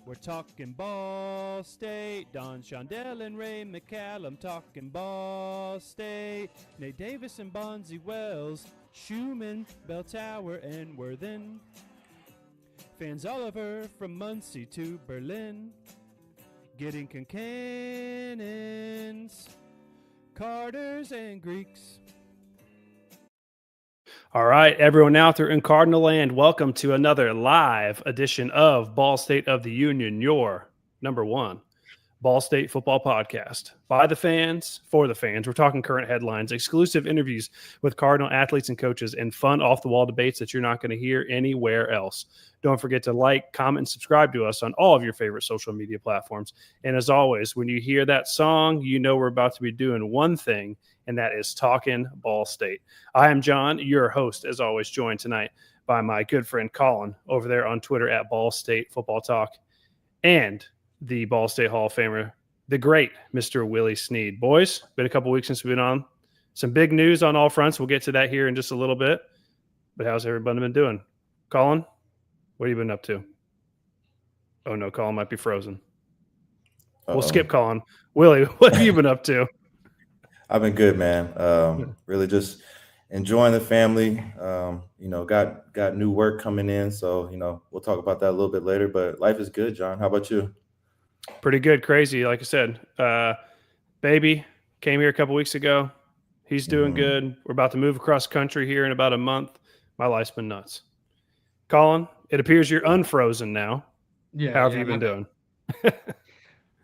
We're talking Ball State. Don Shondell and Ray McCallum talking Ball State. Nate Davis and Bonzi Wells, Schumann, Bell Tower, and Worthen. Fans all over from Muncie to Berlin. Getting Concannons, Carters, and Greeks. All right, everyone out there in Cardinal land, welcome to another live edition of Ball State of the Union, your number one Ball State football podcast. By the fans, for the fans. We're talking current headlines, exclusive interviews with Cardinal athletes and coaches, and fun off-the-wall debates that you're not going to hear anywhere else. Don't forget to like, comment, and subscribe to us on all of your favorite social media platforms. And as always, when you hear that song, you know we're about to be doing one thing, and that is talking Ball State. I am John, your host, as always, joined tonight by my good friend Colin over there on Twitter at Ball State Football Talk, and the Ball State Hall of Famer, the great Mr. Willie Snead. Boys, been a couple weeks since we've been on. Some big news on all fronts. We'll get to that here in just a little bit. But how's everybody been doing? Colin, what have you been up to? Oh, no, Colin might be frozen. We'll skip Colin. Willie, what have you been up to? I've been good, man. Really just enjoying the family. Got new work coming in. So, we'll talk about that a little bit later. But life is good, John. How about you? Pretty good, crazy. Like I said, baby came here a couple weeks ago. He's doing good. We're about to move across country here in about a month. My life's been nuts. Colin, it appears you're unfrozen now. Yeah. How have you been doing?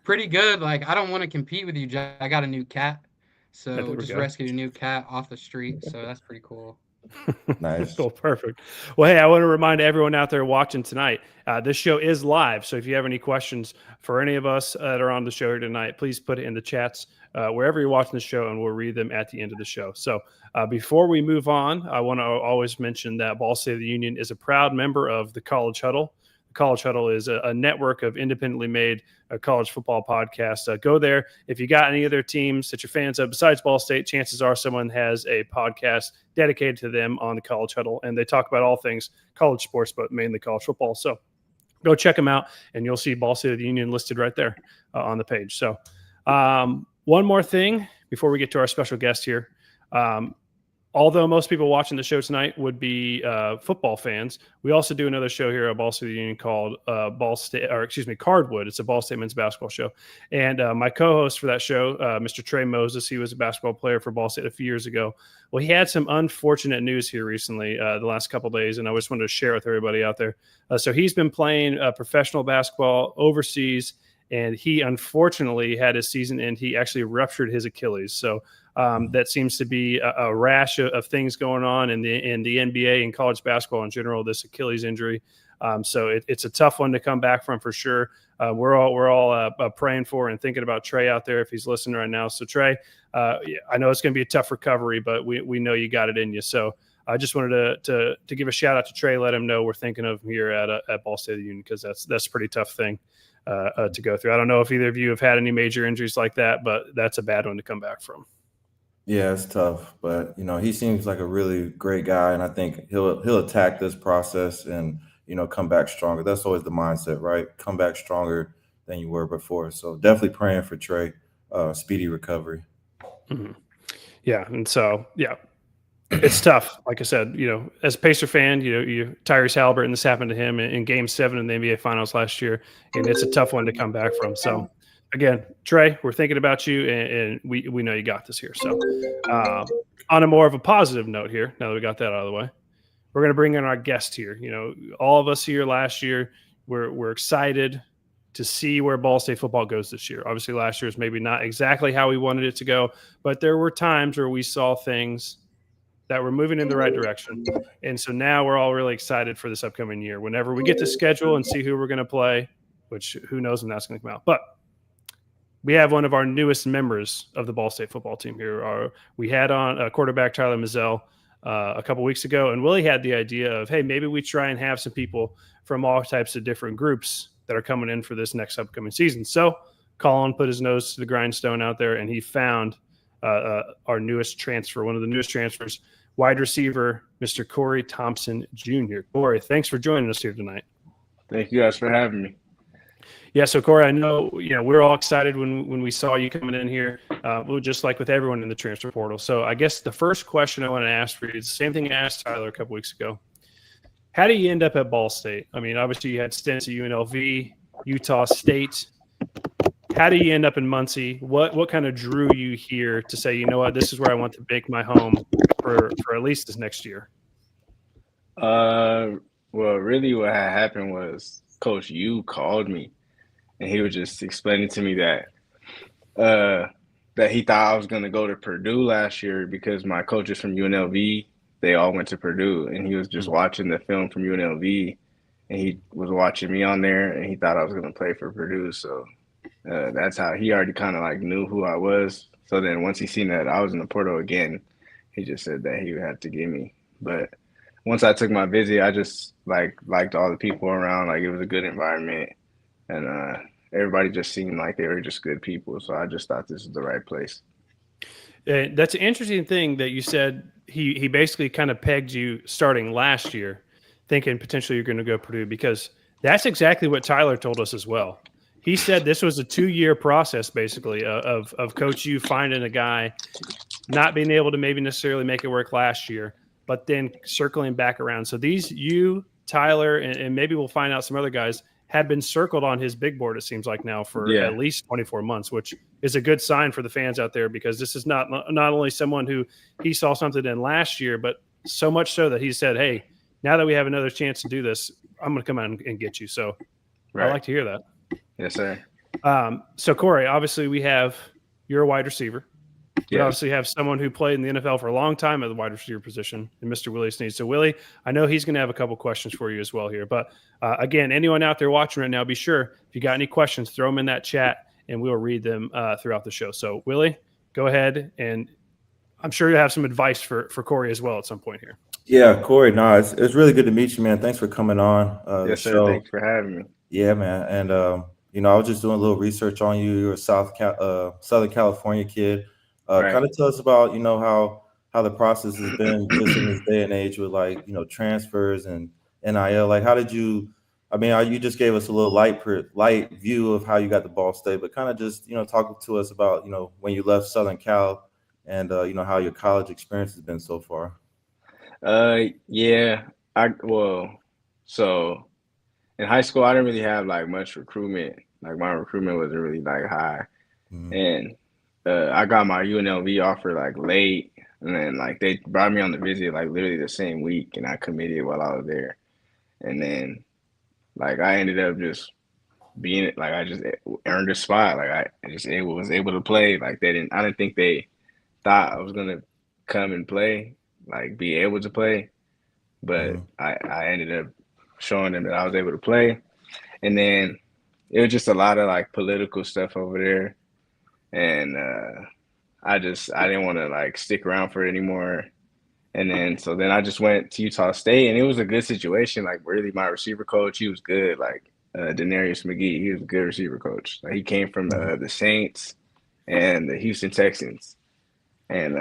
Pretty good. Like, I don't want to compete with you, Jack. I got a new cat. So just rescued a new cat off the street. So that's pretty cool. Nice. Cool. Perfect. Well, hey, I want to remind everyone out there watching tonight, this show is live. So if you have any questions for any of us that are on the show here tonight, please put it in the chats wherever you're watching the show, and we'll read them at the end of the show. So before we move on, I want to always mention that Ball State of the Union is a proud member of the College Huddle. The College Huddle is a network of independently made college football podcasts. Go there. If you got any other teams that you're fans of besides Ball State, chances are someone has a podcast dedicated to them on the College Huddle, and they talk about all things college sports, but mainly college football. So go check them out, and you'll see Ball State of the Union listed right there on the page. So one more thing before we get to our special guest here. Although most people watching the show tonight would be football fans, we also do another show here at Ball State of the Union called Cardwood. It's a Ball State men's basketball show. And my co-host for that show, Mr. Trey Moses, he was a basketball player for Ball State a few years ago. Well, he had some unfortunate news here recently, the last couple of days, and I just wanted to share with everybody out there. So he's been playing professional basketball overseas, and he unfortunately had his season end. He actually ruptured his Achilles. So that seems to be a rash of things going on in the NBA and college basketball in general, this Achilles injury. So it's a tough one to come back from for sure. We're all praying for and thinking about Trey out there if he's listening right now. So Trey, I know it's going to be a tough recovery, but we know you got it in you. So I just wanted to give a shout out to Trey, let him know we're thinking of him here at Ball State of the Union, because that's a pretty tough thing to go through. I don't know if either of you have had any major injuries like that, but that's a bad one to come back from. Yeah, it's tough, but he seems like a really great guy, and I think he'll attack this process and come back stronger. That's always the mindset, right? Come back stronger than you were before. So definitely praying for Trey, speedy recovery. Mm-hmm. Yeah, and so it's tough. Like I said, as a Pacer fan, Tyrese Halliburton, this happened to him in Game 7 in the NBA Finals last year, and it's a tough one to come back from. So. Again, Trey, we're thinking about you, and we know you got this here. So on a more of a positive note here, now that we got that out of the way, we're going to bring in our guest here. All of us here last year, we're excited to see where Ball State football goes this year. Obviously, last year is maybe not exactly how we wanted it to go, but there were times where we saw things that were moving in the right direction. And so now we're all really excited for this upcoming year. Whenever we get to schedule and see who we're going to play, which who knows when that's going to come out. But we have one of our newest members of the Ball State football team here. We had on quarterback Tyler Mazzell a couple weeks ago, and Willie had the idea of, hey, maybe we try and have some people from all types of different groups that are coming in for this next upcoming season. So Colin put his nose to the grindstone out there, and he found our newest transfer, one of the newest transfers, wide receiver, Mr. Corey Thompson Jr. Corey, thanks for joining us here tonight. Thank you guys for having me. Yeah, so Corey, I know we're all excited when we saw you coming in here. Well, just like with everyone in the transfer portal. So I guess the first question I want to ask for you is the same thing I asked Tyler a couple weeks ago. How do you end up at Ball State? I mean, obviously you had stints at UNLV, Utah State. How do you end up in Muncie? What kind of drew you here to say, you know what, this is where I want to make my home for at least this next year? Well, really what had happened was Coach U called me and he was just explaining to me that he thought I was going to go to Purdue last year because my coaches from UNLV, they all went to Purdue, and he was just watching the film from UNLV, and he was watching me on there, and he thought I was going to play for Purdue. So that's how he already kind of like knew who I was. So then once he seen that I was in the portal again, he just said that he would have to get me. But once I took my visit, I just liked all the people around. Like, it was a good environment, and everybody just seemed like they were just good people. So I just thought this was the right place. That's an interesting thing that you said. He basically kind of pegged you starting last year, thinking potentially you're going to go Purdue, because that's exactly what Tyler told us as well. He said this was a 2-year process, basically, of Coach U finding a guy, not being able to maybe necessarily make it work last year, but then circling back around. So these, you, Tyler, and maybe we'll find out some other guys, have been circled on his big board, it seems like now, for at least 24 months, which is a good sign for the fans out there, because this is not only someone who he saw something in last year, but so much so that he said, hey, now that we have another chance to do this, I'm going to come out and get you. So I like to hear that. Yes, sir. So Corey, obviously you're a wide receiver. We Yeah. obviously have someone who played in the NFL for a long time at the wide receiver position, and Mr. Willie Snead. So Willie, I know he's going to have a couple questions for you as well here. But again, anyone out there watching right now, be sure if you got any questions, throw them in that chat, and we'll read them throughout the show. So Willie, go ahead, and I'm sure you'll have some advice for Corey as well at some point here. Yeah, Corey, no, it's really good to meet you, man. Thanks for coming on. Yes, sir. Thanks for having me. Yeah, man. And I was just doing a little research on you. You're a Southern California kid. Right. Kind of tell us about, how the process has been just in this day and age with transfers and NIL. Like, how did you? I mean, you just gave us a little light view of how you got to Ball State, but kind of just talk to us about when you left Southern Cal and how your college experience has been so far. Yeah. So in high school, I didn't really have like much recruitment. Like, my recruitment wasn't really like high, and I got my UNLV offer like late, and then like they brought me on the visit like literally the same week, and I committed while I was there, and then like I ended up just being like, I just earned a spot. Like, I just was able to play. Like, I didn't think they thought I was gonna come and play, like be able to play, but I ended up showing them that I was able to play, and then it was just a lot of like political stuff over there. And I didn't want to like stick around for it anymore. And then I just went to Utah State, and it was a good situation. Like, really, my receiver coach, he was good. Like, Denarius McGee, he was a good receiver coach. Like, he came from the Saints and the Houston Texans, and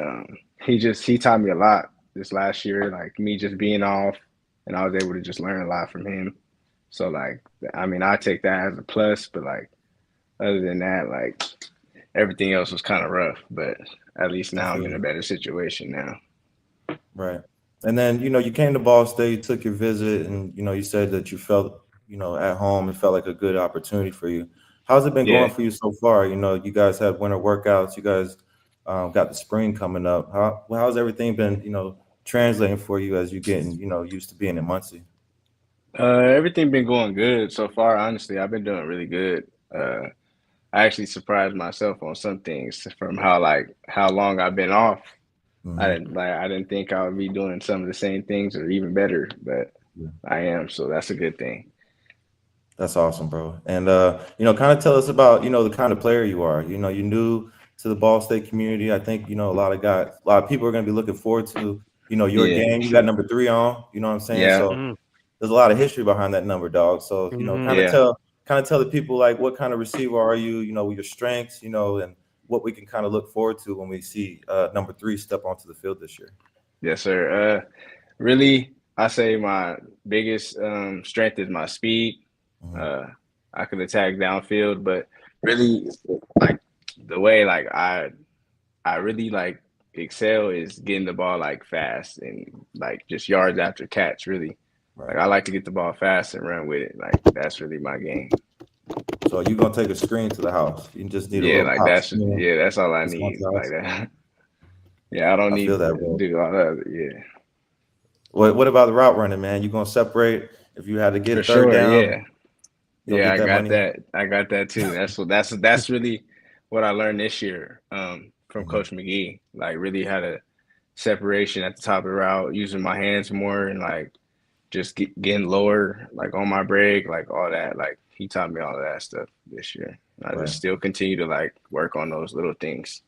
he taught me a lot this last year. Like, me just being off, and I was able to just learn a lot from him. So like, I mean, I take that as a plus, but like, other than that, like, everything else was kind of rough, but at least now I'm in a better situation now. Right. And then, you came to Ball State, you took your visit, and, you said that you felt, at home. It felt like a good opportunity for you. How's it been going for you so far? You guys have winter workouts. You guys got the spring coming up. How's everything been, translating for you as you're getting, used to being in Muncie? Everything been going good so far. Honestly, I've been doing really good. I actually surprised myself on some things from how long I've been off. I didn't think I would be doing some of the same things or even better, but I am. So that's a good thing. That's awesome, bro. And kind of tell us about the kind of player you are. You're new to the Ball State community. I think a lot of people are going to be looking forward to your game. You got number 3 on. You know what I'm saying? Yeah. So there's a lot of history behind that number, dog. So kind of tell the people like what kind of receiver are you, your strengths, and what we can kind of look forward to when we see number 3 step onto the field this year. Yes, sir. Really, I say my biggest strength is my speed. I could attack downfield, but really, like the way like I really like excel is getting the ball like fast and like just yards after catch. Really, like I like to get the ball fast and run with it. Like that's really my game. So you're gonna take a screen to the house. You just need a little like pop that's screen. that's all I Just need. to the Like house. that. Yeah, I don't I need feel that, to bro. do all that. Yeah, What about the route running, man? You gonna separate if you had to get for third sure. down? Yeah, You gonna yeah, get I that got money? that. I got that too. That's really what I learned this year from Coach McGee. Like really had a separation at the top of the route, using my hands more and like just getting lower, like on my break, like all that. Like he taught me all of that stuff this year. And I Right. just still continue to like work on those little things.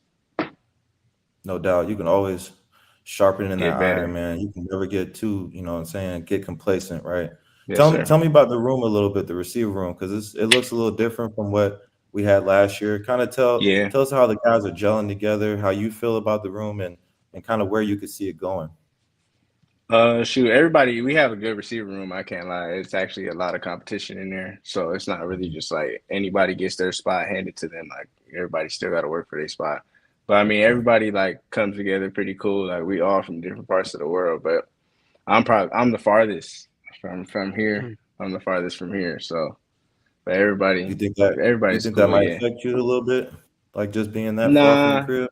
No doubt. You can always sharpen in Get that better. iron, man. You can never get too, you know what I'm saying, get complacent, right? Yes, sir. Tell me about the room a little bit, the receiver room, because it looks a little different from what we had last year. Kind of tell us how the guys are gelling together, how you feel about the room, and kind of where you could see it going. Shoot, everybody, we have a good receiver room. I can't lie. It's actually a lot of competition in there. So it's not really just like anybody gets their spot handed to them. Like everybody still got to work for their spot. But I mean, everybody like comes together pretty cool. Like we all from different parts of the world, but I'm the farthest from here. I'm the farthest from here. So, but everybody's you think cool. that might affect you a little bit, like just being that far from the crib?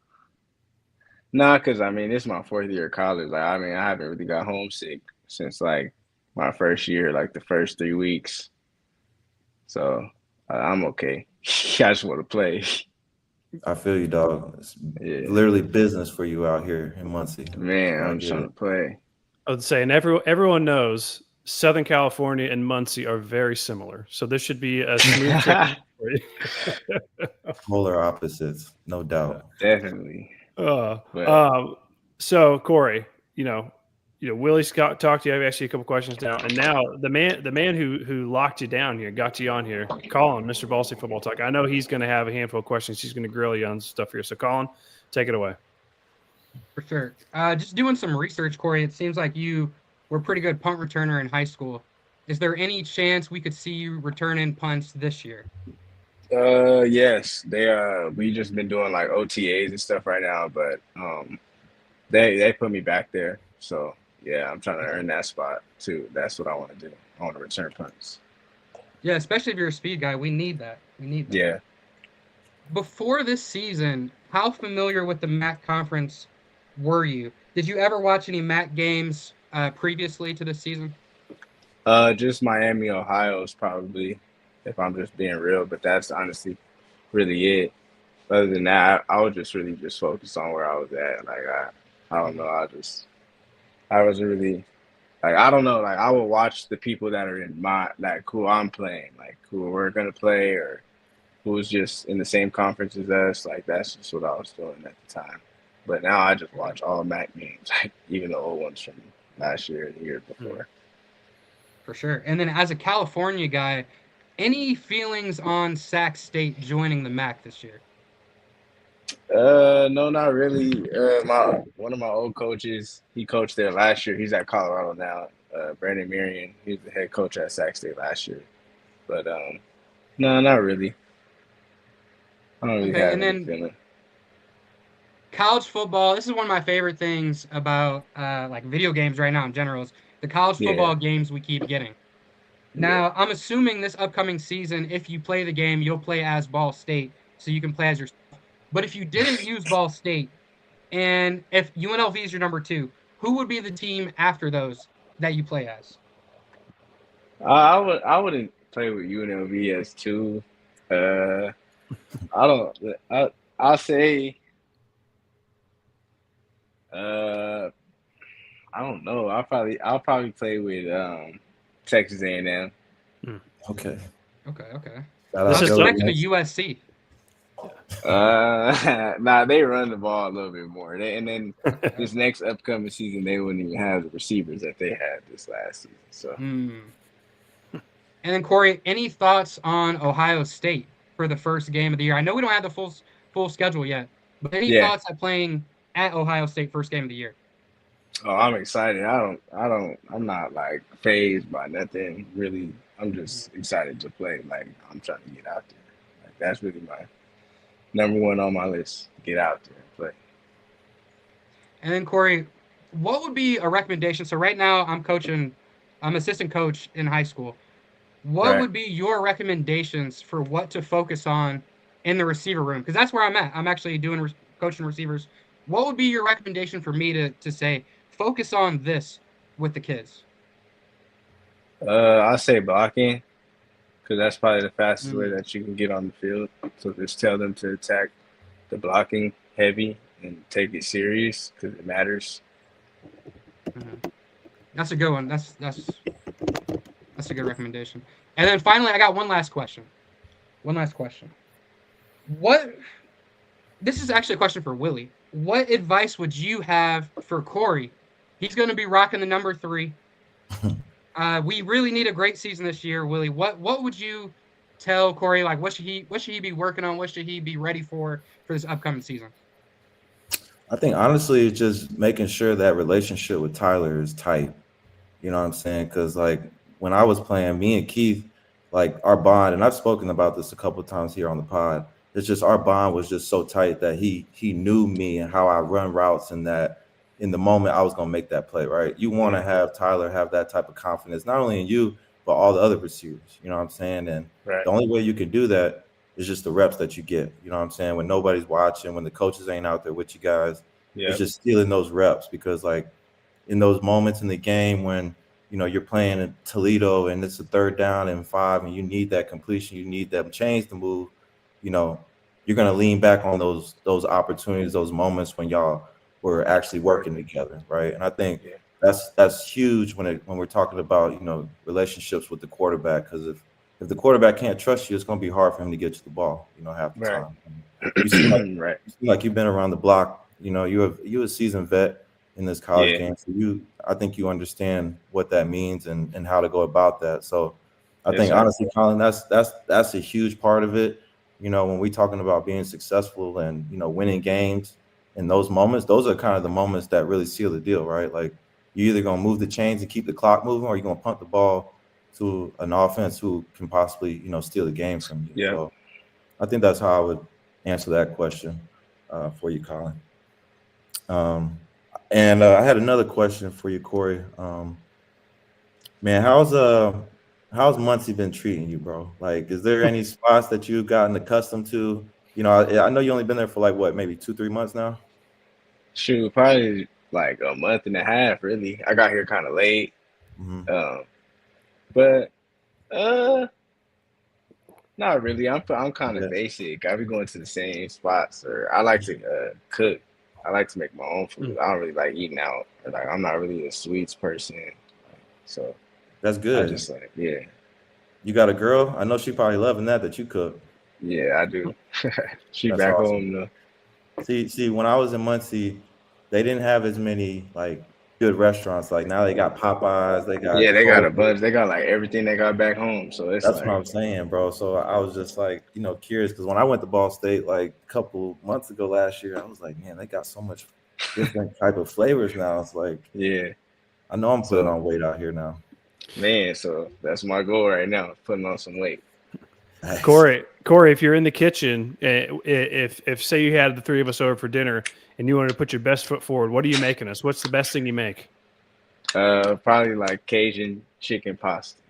Nah, because I mean, it's my 4th year of college. Like, I mean, I haven't really got homesick since like my first year, like the first 3 weeks. So I'm okay. I just want to play. I feel you, dog. It's literally business for you out here in Muncie. Man, I'm just trying to play. I would say, and everyone knows Southern California and Muncie are very similar. So this should be a smooth transition for you. Polar opposites, no doubt. Definitely. So Corey, Willie Scott talked to you. I've asked you a couple questions now, and now the man who locked you down here, got you on here, Colin, Mr. Ball State Football Talk. I know he's going to have a handful of questions. He's going to grill you on stuff here. So Colin, take it away. For sure. Just doing some research, Corey. It seems like you were a pretty good punt returner in high school. Is there any chance we could see you returning punts this year? Yes. We just been doing like OTAs and stuff right now, but they put me back there. So yeah, I'm trying to earn that spot too. That's what I want to do. I want to return punts. Yeah, especially if you're a speed guy. We need that. Yeah. Before this season, how familiar with the MAC conference were you? Did you ever watch any MAC games previously to this season? Just Miami, Ohio's probably, if I'm just being real, but that's honestly really it. Other than that, I was just really just focused on where I was at. Like I don't know. I wasn't really like, I don't know. Like I would watch the people that are in who I'm playing, like who we're gonna play, or who's just in the same conference as us. Like that's just what I was doing at the time. But now I just watch all MAC games, like even the old ones from last year and the year before. For sure. And then as a California guy, any feelings on Sac State joining the MAC this year? No, not really. One of my old coaches, he coached there last year. He's at Colorado now. Brandon Marion, he was the head coach at Sac State last year. But no, not really. I don't really have any feeling. College football, this is one of my favorite things about like video games right now in general, is the college football games we keep getting. Now, I'm assuming this upcoming season, if you play the game, you'll play as Ball State, so you can play as yourself. But if you didn't use Ball State, and if UNLV is your number 2, who would be the team after those that you play as? I wouldn't play with UNLV as 2. I'll say I don't know. I'll probably play with Texas A&M. Okay. This is next to USC. Nah, they run the ball a little bit more. And then this next upcoming season, they wouldn't even have the receivers that they had this last season. So. And then Corey, any thoughts on Ohio State for the first game of the year? I know we don't have the full schedule yet, but any thoughts on playing at Ohio State first game of the year? Oh, I'm excited. I'm not like fazed by nothing really. I'm just excited to play. Like, I'm trying to get out there. Like, that's really my number one on my list. Get out there and play. And then Corey, what would be a recommendation? So right now I'm assistant coach in high school. What Right. would be your recommendations for what to focus on in the receiver room? Because that's where I'm at. I'm actually doing coaching receivers. What would be your recommendation for me to say focus on this with the kids? I'll say blocking, because that's probably the fastest way that you can get on the field. So just tell them to attack the blocking heavy and take it serious because it matters. That's a good one. That's a good recommendation. And then finally, I got one last question. This is actually a question for Willie. What advice would you have for Corey? He's going to be rocking the number 3. We really need a great season this year, Willie. What would you tell Corey? Like, what should he be working on? What should he be ready for this upcoming season? I think honestly, it's just making sure that relationship with Tyler is tight. You know what I'm saying? Because like when I was playing, me and Keith, like our bond, and I've spoken about this a couple of times here on the pod. It's just our bond was just so tight that he knew me and how I run routes, and that in the moment I was gonna make that play. Right? You want to have Tyler have that type of confidence, not only in you but all the other receivers. You know what I'm saying? And Right. the only way you can do that is just the reps that you get. You know what I'm saying? When nobody's watching, when the coaches ain't out there with you guys, it's just stealing those reps, because like in those moments in the game when you're playing in Toledo and it's a 3rd down and 5 and you need that completion, you need that change to move, you're gonna lean back on those opportunities, those moments when y'all were actually working together, right? And I think that's huge when we're talking about relationships with the quarterback, because if the quarterback can't trust you, it's gonna be hard for him to get you the ball, half the time. You seem like you've been around the block. You're a seasoned vet in this college game, so I think you understand what that means and how to go about that. So I think honestly, Colin, that's a huge part of it. When we talking about being successful and winning games, in those moments, those are kind of the moments that really seal the deal, right? Like you're either gonna move the chains and keep the clock moving, or you're gonna punt the ball to an offense who can possibly steal the game from you. Yeah. So I think that's how I would answer that question for you, Colin. And I had another question for you, Corey. Man, how's Muncie been treating you, bro? Like, is there any spots that you've gotten accustomed to? I know you only been there for like what, maybe 2-3 months now? Shoot, probably like a month and a half, really. I got here kind of late. But not really. I'm kind of basic. I be going to the same spots, or I like to cook. I like to make my own food. I don't really like eating out. Like I'm not really a sweets person, so that's good. I just like You got a girl? I know she probably loving that you cook. Yeah, I do. She That's back awesome. home though. See, when I was in Muncie, they didn't have as many like good restaurants. Like now they got Popeyes, they got a bunch. They got like everything they got back home. So that's what I'm saying, bro. So I was just like, curious, because when I went to Ball State like a couple months ago last year, I was like, man, they got so much different type of flavors now. It's like, I know I'm putting on weight out here now. Man, so that's my goal right now, putting on some weight. Nice. Corey, if you're in the kitchen, if say you had the 3 of us over for dinner and you wanted to put your best foot forward, what are you making us? What's the best thing you make? Probably like Cajun chicken pasta.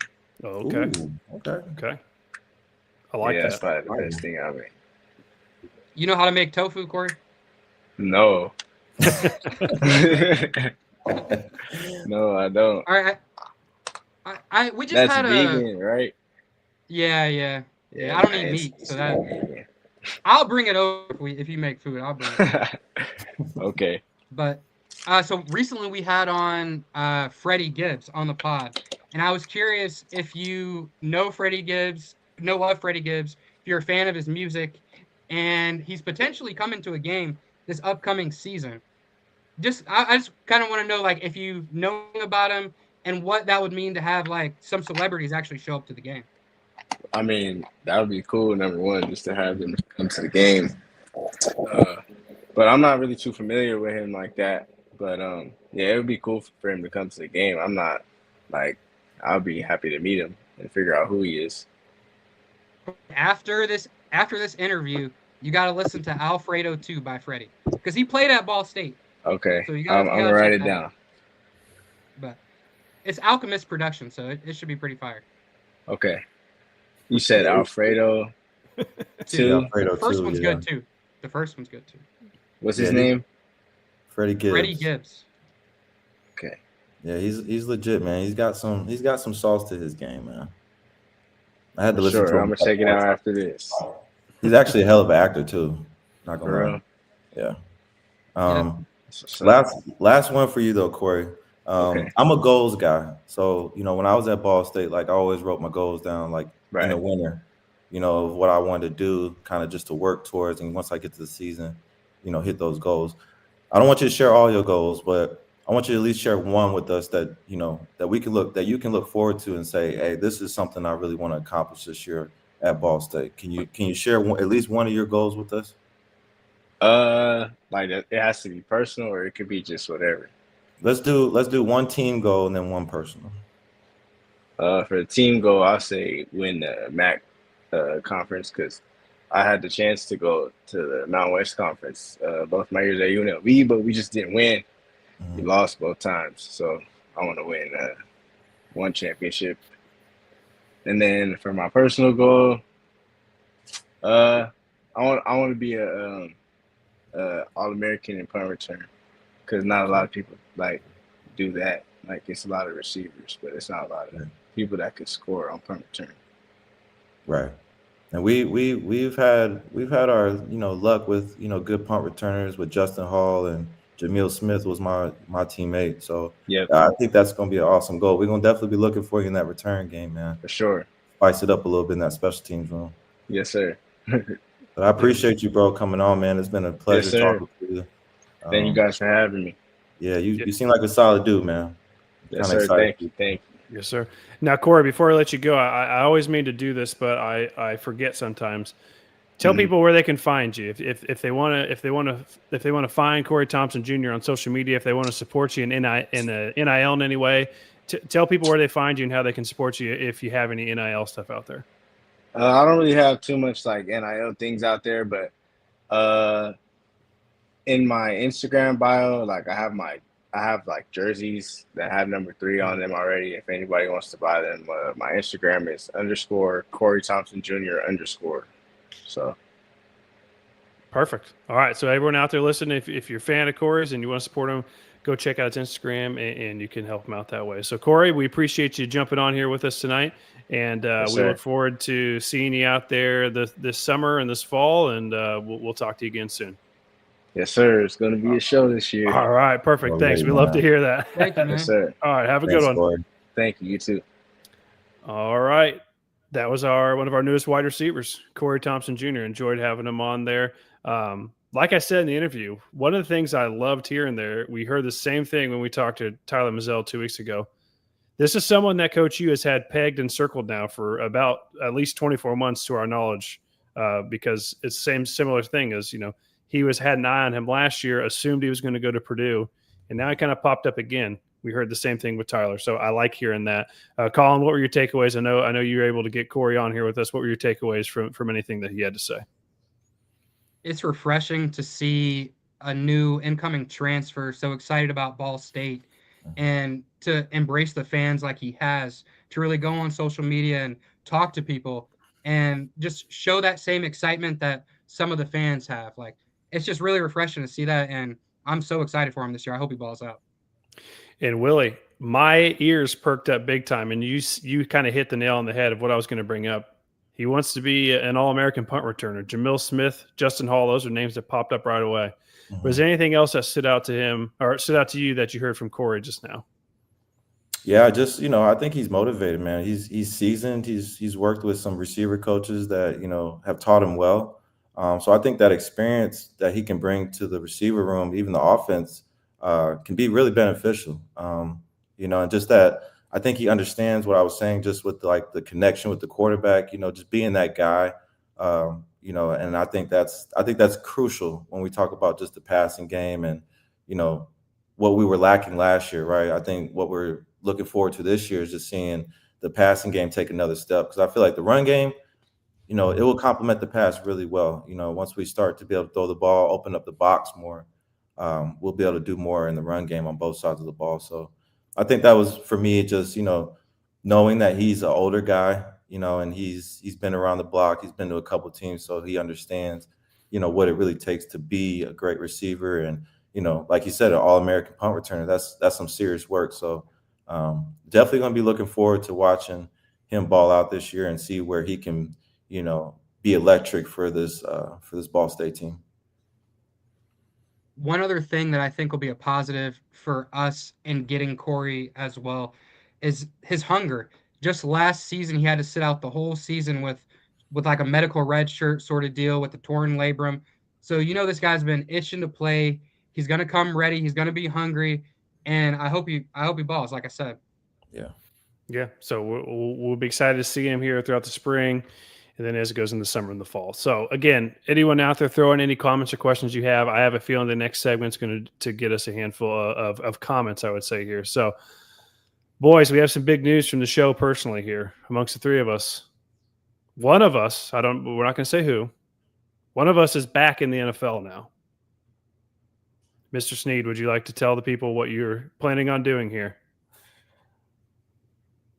Oh, okay. Ooh, okay. I like that. That's probably the best thing I make. You know how to make tofu, Corey? No. No, I don't. All right. We just That's had vegan, right? Yeah. I don't eat meat, so that I'll bring it over if you make food. I'll bring it. Okay. But so recently we had on Freddie Gibbs on the pod, and I was curious if you know of Freddie Gibbs, if you're a fan of his music, and he's potentially coming to a game this upcoming season. I just kind of want to know, like, if you know about him and what that would mean to have like some celebrities actually show up to the game. I mean, that would be cool, number one, just to have them come to the game. But I'm not really too familiar with him like that. But, it would be cool for him to come to the game. I'm not, like, I'll be happy to meet him and figure out who he is. After this interview, you got to listen to Alfredo 2 by Freddie, because he played at Ball State. Okay, So I'm gonna write it down. But it's Alchemist production, so it should be pretty fire. Okay, you said Alfredo 2. Alfredo The first 2, one's yeah. good too. The first one's good too. What's his name? Freddie Gibbs. Freddie Gibbs. Okay. Yeah, he's legit, man. He's got some sauce to his game, man. I had to listen to him. I'm gonna check it out after this. He's actually a hell of an actor too. Not gonna lie. Yeah. Last one for you though, Corey. Okay. I'm a goals guy. So, when I was at Ball State, like I always wrote my goals down like in the winter, of what I wanted to do, kind of just to work towards. And once I get to the season, hit those goals. I don't want you to share all your goals, but I want you to at least share one with us that, that you can look forward to and say, hey, this is something I really want to accomplish this year at Ball State. Can you share at least one of your goals with us? Like it has to be personal, or it could be just whatever. Let's do one team goal and then one personal. For the team goal, I'll say win the MAC conference, because I had the chance to go to the Mountain West Conference both my years at UNLV, but we just didn't win. We lost both times, so I want to win one championship. And then for my personal goal, I want to be a All-American in punt return, because not a lot of people do that. Like, it's a lot of receivers, but it's not a lot of people that can score on punt return. Right. And we've had our luck with good punt returners with Justin Hall, and Jamil Smith was my teammate. So I think that's going to be an awesome goal. We're going to definitely be looking for you in that return game, man. For sure. Spice it up a little bit in that special teams room. Yes, sir. But I appreciate you, bro, coming on, man. It's been a pleasure talking to you. Thank you guys for having me. Yeah, you seem like a solid dude, man. Yes, sir. Thank you. Yes, sir. Now, Corey, before I let you go, I always mean to do this, but I forget sometimes. Tell people where they can find you if they want to find Corey Thompson Jr. on social media, if they want to support you in NIL in any way. Tell people where they find you and how they can support you if you have any NIL stuff out there. I don't really have too much NIL things out there, but in my Instagram bio, I have jerseys that have number 3 on them already. If anybody wants to buy them, my Instagram is _Corey Thompson Jr. _ So perfect. All right. So everyone out there listening, if you're a fan of Corey's and you want to support him, go check out his Instagram and you can help him out that way. So Corey, we appreciate you jumping on here with us tonight. And we look forward to seeing you out there this summer and this fall. And we'll talk to you again soon. Yes, sir. It's going to be a show this year. All right. Perfect. Thanks. We love to hear that. Thank you, man. Yes, sir. All right. Have a good one. Corey. Thank you. You too. All right. That was one of our newest wide receivers, Corey Thompson Jr. Enjoyed having him on there. Like I said in the interview, one of the things I loved hearing there, we heard the same thing when we talked to Tyler Mazzell 2 weeks ago. This is someone that Coach U has had pegged and circled now for about at least 24 months to our knowledge, because it's the same similar thing as, he had an eye on him last year, assumed he was going to go to Purdue, and now he kind of popped up again. We heard the same thing with Tyler, so I like hearing that. Colin, what were your takeaways? I know you were able to get Corey on here with us. What were your takeaways from anything that he had to say? It's refreshing to see a new incoming transfer so excited about Ball State, and to embrace the fans like he has, to really go on social media and talk to people and just show that same excitement that some of the fans have. It's just really refreshing to see that, and I'm so excited for him this year. I hope he balls out. And Willie, my ears perked up big time, and you kind of hit the nail on the head of what I was going to bring up. He wants to be an All-American punt returner. Jamil Smith, Justin Hall, those are names that popped up right away. Was there anything else that stood out to him or stood out to you that you heard from Corey just now? Yeah, I think he's motivated, man. He's seasoned. He's worked with some receiver coaches that, have taught him well. So I think that experience that he can bring to the receiver room, even the offense, can be really beneficial. And just that, I think he understands what I was saying, just with the connection with the quarterback, just being that guy, and I think that's crucial when we talk about just the passing game and, what we were lacking last year, right? I think what we're looking forward to this year is just seeing the passing game take another step, because I feel like the run game, it will complement the pass really well. Once we start to be able to throw the ball, open up the box more, we'll be able to do more in the run game on both sides of the ball. So I think that was, for me, just, knowing that he's an older guy, and he's been around the block. He's been to a couple teams, so he understands, what it really takes to be a great receiver. And, like you said, an All-American punt returner, that's some serious work. So definitely going to be looking forward to watching him ball out this year and see where he can, be electric for this Ball State team. One other thing that I think will be a positive for us in getting Corey as well is his hunger. Just last season, he had to sit out the whole season with like a medical red shirt sort of deal with the torn labrum. So this guy's been itching to play. He's gonna come ready. He's gonna be hungry, and I hope he balls. Like I said. Yeah. So we'll be excited to see him here throughout the spring, and then as it goes in the summer and the fall. So again, anyone out there, throw in any comments or questions you have. I have a feeling the next segment's going to get us a handful of comments, I would say, here. So, boys, we have some big news from the show personally here amongst the three of us. One of us, we're not going to say who, one of us is back in the NFL now. Mr. Sneed, would you like to tell the people what you're planning on doing here?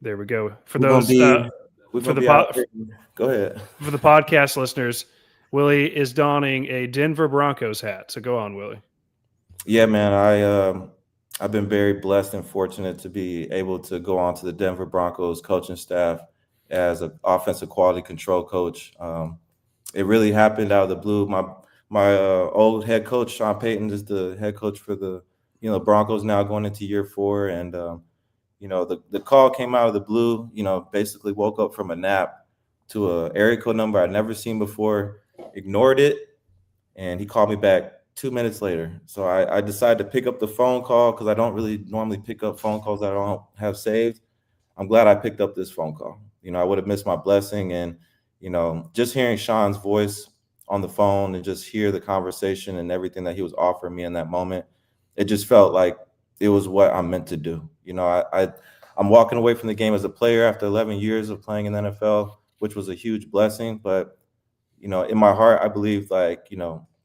There we go. For those Go ahead. For the podcast listeners, Willie is donning a Denver Broncos hat. So go on, Willie. Yeah, man. I've been very blessed and fortunate to be able to go on to the Denver Broncos coaching staff as an offensive quality control coach. It really happened out of the blue. My old head coach, Sean Payton, is the head coach for the Broncos now going into year 4, and the call came out of the blue. Basically woke up from a nap to a area code number I'd never seen before, ignored it, and he called me back 2 minutes later. So I decided to pick up the phone call because I don't really normally pick up phone calls that I don't have saved. I'm glad I picked up this phone call. I would have missed my blessing. And, just hearing Sean's voice on the phone and just hear the conversation and everything that he was offering me in that moment, it just felt like it was what I'm meant to do. I'm walking away from the game as a player after 11 years of playing in the NFL, which was a huge blessing. But, in my heart, I believed I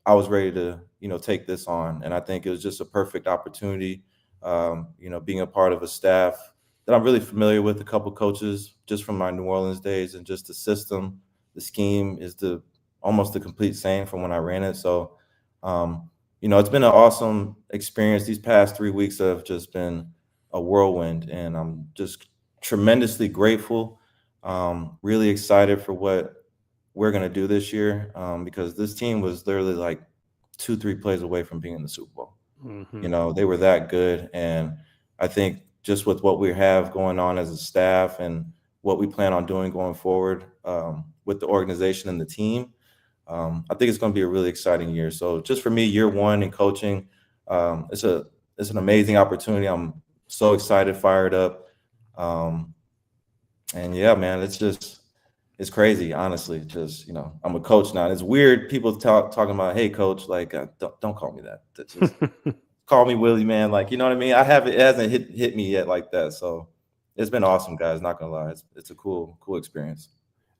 was ready to, take this on. And I think it was just a perfect opportunity, being a part of a staff that I'm really familiar with, a couple coaches just from my New Orleans days, and just the system, the scheme is almost the complete same from when I ran it. So, it's been an awesome experience. These past 3 weeks have just been a whirlwind, and I'm just tremendously grateful. Really excited for what we're going to do this year, because this team was literally like 2-3 plays away from being in the Super Bowl. Mm-hmm. They were that good. And I think just with what we have going on as a staff and what we plan on doing going forward with the organization and the team, I think it's going to be a really exciting year. So just for me, year 1 in coaching, it's an amazing opportunity. I'm so excited, fired up. And yeah, man, it's crazy, honestly. Just, I'm a coach now. And it's weird people talking about, hey, coach, like, don't call me that. Just call me Willie, man. Like, you know what I mean? It hasn't hit me yet like that. So it's been awesome, guys. Not gonna lie. It's a cool experience.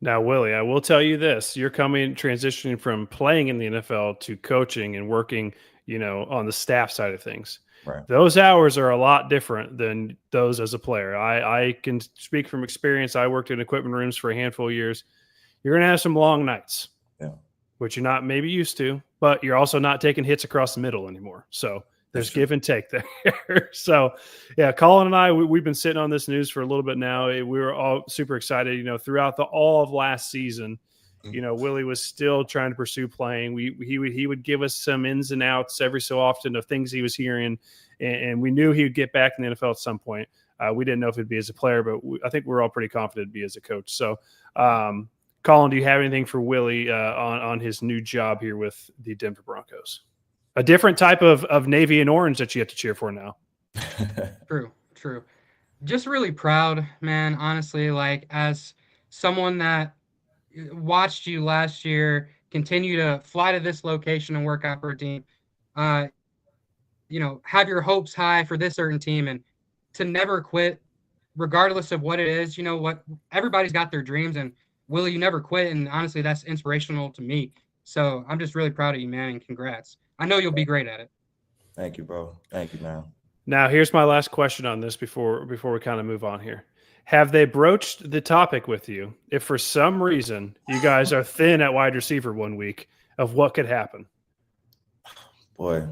Now, Willie, I will tell you this. You're transitioning from playing in the NFL to coaching and working, on the staff side of things. Right. Those hours are a lot different than those as a player. I can speak from experience. I worked in equipment rooms for a handful of years. You're going to have some long nights, which you're not maybe used to, but you're also not taking hits across the middle anymore. So there's give and take there. So, yeah, Colin and I, we've been sitting on this news for a little bit now. We were all super excited, throughout all of last season. Willie was still trying to pursue playing. He would give us some ins and outs every so often of things he was hearing, and we knew he would get back in the NFL at some point. We didn't know if it'd be as a player, but I think we're all pretty confident it'd be as a coach. So, Colin, do you have anything for Willie on his new job here with the Denver Broncos? A different type of navy and orange that you have to cheer for now. True. Just really proud, man. Honestly, like, as someone that watched you last year continue to fly to this location and work out for a team, have your hopes high for this certain team, and to never quit regardless of what it is, you know what, everybody's got their dreams, and Willie, you never quit, and honestly, that's inspirational to me. So I'm just really proud of you, man, and congrats. I know you'll be great at it. Thank you, bro. Thank you, man. Now, here's my last question on this before we kind of move on here. Have they broached the topic with you if for some reason you guys are thin at wide receiver one week of what could happen? Boy,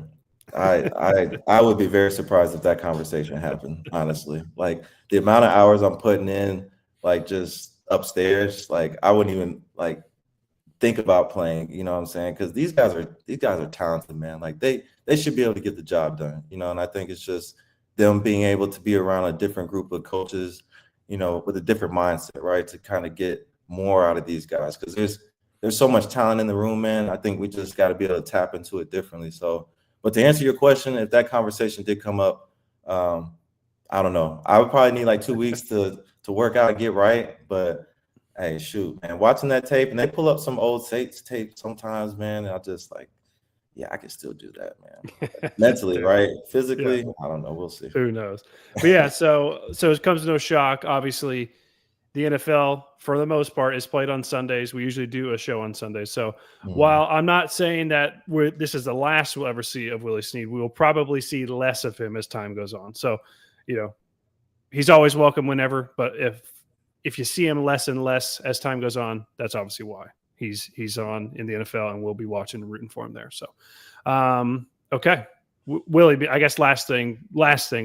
I would be very surprised if that conversation happened, honestly. Like the amount of hours I'm putting in, like just upstairs, like I wouldn't even like think about playing, you know what I'm saying? Because these guys are talented, man. Like they should be able to get the job done, you know, and I think it's just them being able to be around a different group of coaches, you know, with a different mindset, right? To kind of get more out of these guys. Because there's so much talent in the room, man. I think we just got to be able to tap into it differently. So, but to answer your question, if that conversation did come up, I don't know. I would probably need like 2 weeks to work out and get right. But hey, shoot, man, watching that tape, and they pull up some old tape sometimes, man. And I just like, yeah, I can still do that, man. Mentally, right? Physically, yeah. I don't know. We'll see. Who knows? But yeah, so it comes to no shock. Obviously, the NFL, for the most part, is played on Sundays. We usually do a show on Sundays. So while I'm not saying that this is the last we'll ever see of Willie Snead, we will probably see less of him as time goes on. So, you know, he's always welcome whenever. But if you see him less and less as time goes on, that's obviously why. He's on in the NFL, and we'll be watching and rooting for him there. So, okay. Willie, I guess last thing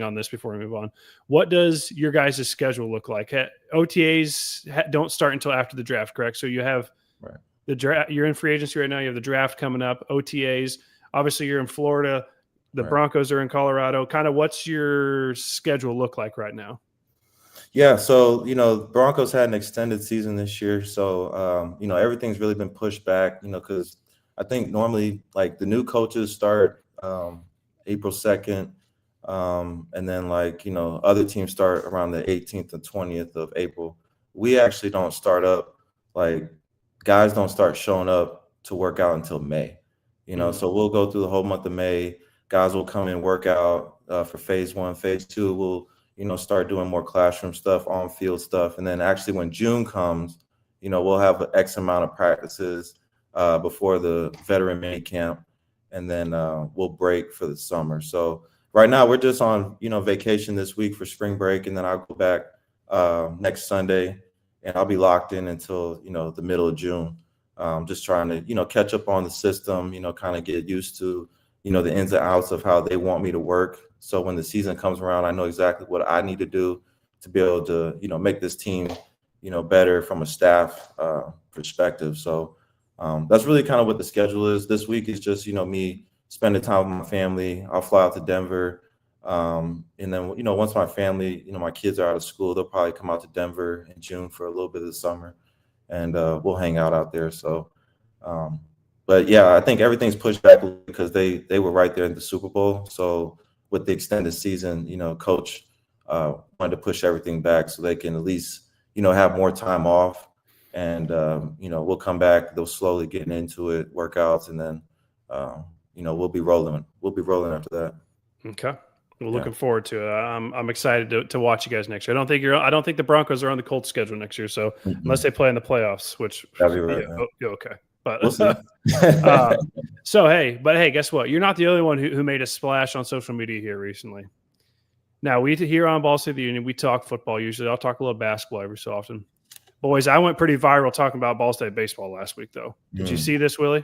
on this before we move on. What does your guys' schedule look like? OTAs don't start until after the draft, correct? So you have the draft. You're in free agency right now. You have the draft coming up. OTAs. Obviously, you're in Florida. The Broncos are in Colorado. Kind of what's your schedule look like right now? Yeah, so, you know, Broncos had an extended season this year. So, you know, everything's really been pushed back, you know, because I think normally like the new coaches start April 2nd. And then like, you know, other teams start around the 18th and 20th of April. We actually don't start up, like guys don't start showing up to work out until May, you know, so we'll go through the whole month of May. Guys will come and work out for phase 1, phase 2. We'll, you know, start doing more classroom stuff, on-field stuff. And then actually when June comes, you know, we'll have an X amount of practices before the veteran mini camp. And then we'll break for the summer. So right now we're just on, you know, vacation this week for spring break. And then I'll go back next Sunday, and I'll be locked in until, you know, the middle of June. Just trying to, you know, catch up on the system, you know, kind of get used to, you know, the ins and outs of how they want me to work. So when the season comes around, I know exactly what I need to do to be able to, you know, make this team, you know, better from a staff perspective. So that's really kind of what the schedule is. This week is just, you know, me spending time with my family. I'll fly out to Denver. And then, you know, once my family, you know, my kids are out of school, they'll probably come out to Denver in June for a little bit of the summer, and we'll hang out there. So, but yeah, I think everything's pushed back because they were right there in the Super Bowl. So with the extended season, you know, coach wanted to push everything back so they can at least, you know, have more time off. And, you know, we'll come back. They'll slowly get into it, workouts, and then, you know, we'll be rolling. We'll be rolling after that. Okay. We're looking forward to it. I'm excited to watch you guys next year. I don't think the Broncos are on the Colts schedule next year. So unless they play in the playoffs, which that'd be right. Okay. But we'll see. So hey, guess what? You're not the only one who made a splash on social media here recently. Now we here on Ball State of the Union, we talk football usually. I'll talk a little basketball every so often. Boys, I went pretty viral talking about Ball State baseball last week, though. Did you see this, Willie?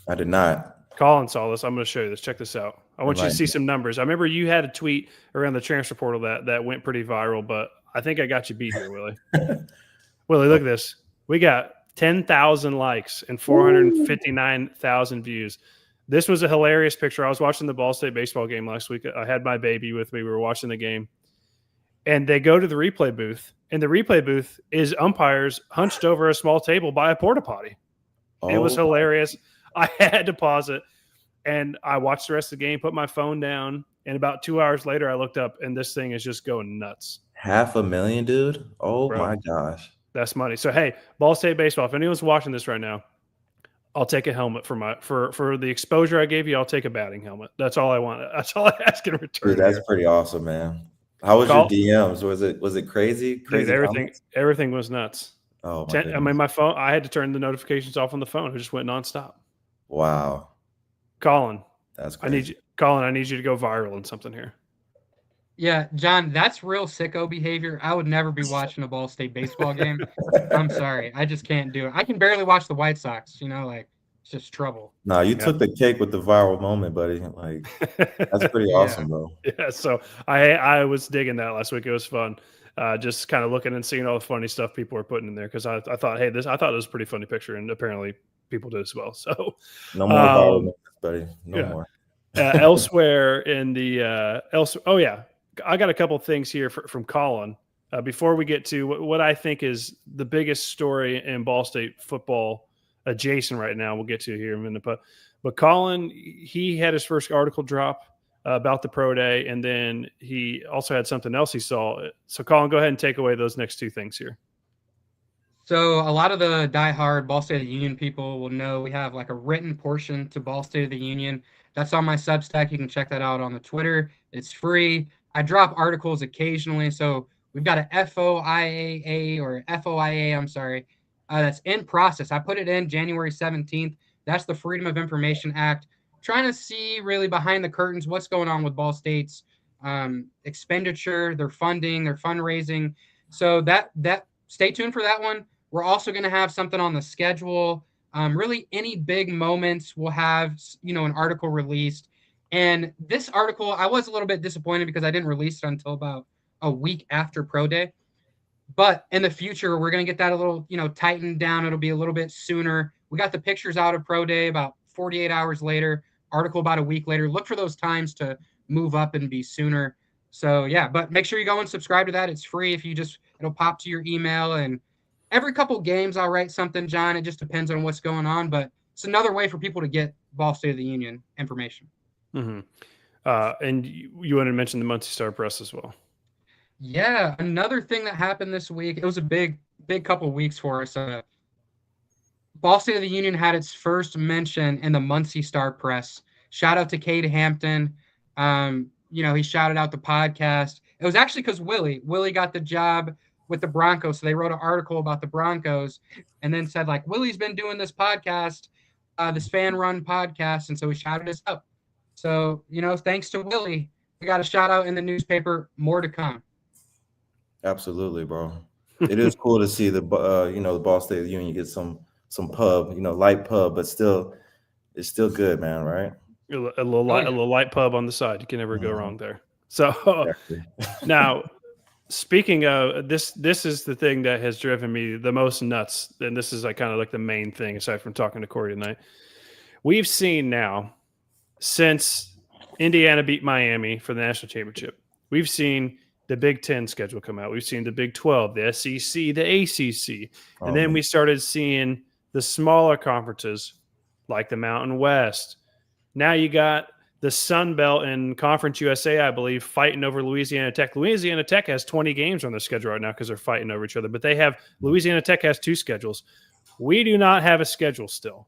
I did not. Colin saw this. I'm going to show you this. Check this out. I want you to see some numbers. I remember you had a tweet around the transfer portal that went pretty viral, but I think I got you beat here, Willie. Willie, look at this. We got 10,000 likes and 459,000 views. This was a hilarious picture. I was watching the Ball State baseball game last week. I had my baby with me. We were watching the game. And they go to the replay booth, and the replay booth is umpires hunched over a small table by a porta potty. It was hilarious. I had to pause it, and I watched the rest of the game, put my phone down, and about 2 hours later, I looked up, and this thing is just going nuts. 500,000, dude. Oh, bro, my gosh. That's money. So, hey, Ball State baseball, if anyone's watching this right now, I'll take a helmet for the exposure I gave you. I'll take a batting helmet. That's all I want. That's all I ask in return. Dude, that's pretty awesome, man. How was your DMs? Was it crazy? Dude, Comments? everything was nuts. Oh my goodness. I mean, my phone. I had to turn the notifications off on the phone. It just went nonstop. Wow. Colin, That's crazy. I need you to go viral on something here. Yeah, John, that's real sicko behavior. I would never be watching a Ball State baseball game. I'm sorry. I just can't do it. I can barely watch the White Sox, like it's just trouble. No, you took the cake with the viral moment, buddy. Like, that's pretty awesome, bro. Yeah, so I was digging that last week. It was fun. Just kind of looking and seeing all the funny stuff people were putting in there because I thought, hey, I thought it was a pretty funny picture, and apparently people did as well. So no more viral moments, buddy. No more. Elsewhere in the oh yeah, I got a couple things here from Colin before we get to what I think is the biggest story in Ball State football adjacent right now. We'll get to here in a minute, but Colin, he had his first article drop about the pro day, and then he also had something else he saw. So Colin, go ahead and take away those next two things here. So a lot of the diehard Ball State of the Union people will know we have like a written portion to Ball State of the Union. That's on my Substack. You can check that out on the Twitter. It's free. I drop articles occasionally. So we've got a FOIA, I'm sorry, that's in process. I put it in January 17th. That's the Freedom of Information Act. Trying to see really behind the curtains what's going on with Ball State's expenditure, their funding, their fundraising. So that stay tuned for that one. We're also going to have something on the schedule. Really, any big moments, we'll have an article released. And this article, I was a little bit disappointed because I didn't release it until about a week after Pro Day. But in the future, we're going to get that a little, tightened down. It'll be a little bit sooner. We got the pictures out of Pro Day about 48 hours later, article about a week later. Look for those times to move up and be sooner. So, yeah, but make sure you go and subscribe to that. It's free. It'll pop to your email. And every couple games, I'll write something, John. It just depends on what's going on. But it's another way for people to get Ball State of the Union information. Mm-hmm. And you wanted to mention the Muncie Star Press as well. Yeah, another thing that happened this week, it was a big couple weeks for us. Ball State of the Union had its first mention in the Muncie Star Press. Shout out to Cade Hampton. He shouted out the podcast. It was actually because Willie got the job with the Broncos. So they wrote an article about the Broncos and then said, like, Willie's been doing this podcast, this fan-run podcast. And so he shouted us out. So, thanks to Willie, we got a shout out in the newspaper. More to come. Absolutely, bro. It is cool to see the Ball State of the Union get some pub, light pub, but it's still good, man, right? A little light pub on the side. You can never go wrong there. So exactly. Now, speaking of this is the thing that has driven me the most nuts, and this is kind of like the main thing aside from talking to Corey tonight. We've seen now since Indiana beat Miami for the national championship, we've seen the Big Ten schedule come out. We've seen the Big 12, the SEC, the ACC. And then we started seeing the smaller conferences like the Mountain West. Now you got the Sun Belt and Conference USA, I believe, fighting over Louisiana Tech. Louisiana Tech has 20 games on their schedule right now because they're fighting over each other. But Louisiana Tech has 2 schedules. We do not have a schedule still.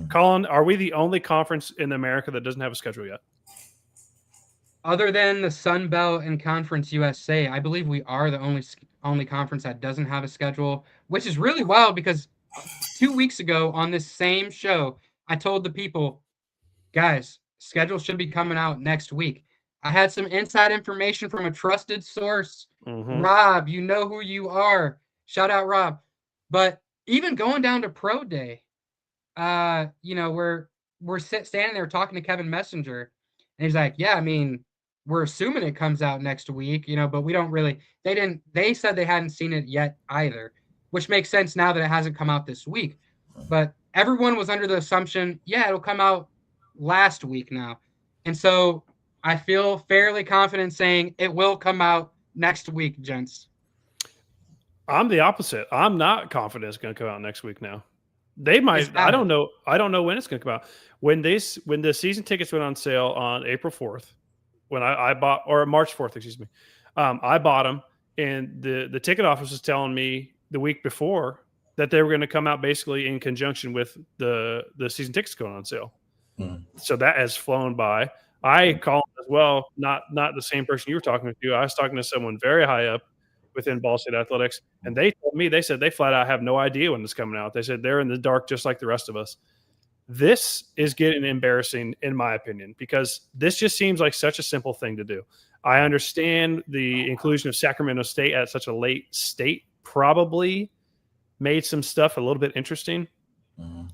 Colin, are we the only conference in America that doesn't have a schedule yet? Other than the Sun Belt and Conference USA, I believe we are the only conference that doesn't have a schedule, which is really wild because 2 weeks ago on this same show, I told the people, guys, schedule should be coming out next week. I had some inside information from a trusted source. Rob, you know who you are. Shout out, Rob. But even going down to Pro Day, we're standing there talking to Kevin Messenger, and he's like, yeah, I mean, we're assuming it comes out next week, but we don't really, they said they hadn't seen it yet either, which makes sense now that it hasn't come out this week. But everyone was under the assumption, yeah, it'll come out last week now. And so I feel fairly confident saying it will come out next week, gents. I'm the opposite. I'm not confident it's going to come out next week now. They might. I don't know. I don't know when it's going to come out. When the season tickets went on sale on April 4th, when I bought, or March 4th, excuse me, I bought them, and the ticket office was telling me the week before that they were going to come out basically in conjunction with the season tickets going on sale. So that has flown by. I called as well, not the same person you were talking to. I was talking to someone very high up within Ball State Athletics, and they told me, they said they flat out have no idea when it's coming out. They said they're in the dark just like the rest of us. This is getting embarrassing, in my opinion, because this just seems like such a simple thing to do. I understand the inclusion of Sacramento State at such a late state probably made some stuff a little bit interesting. Mhm.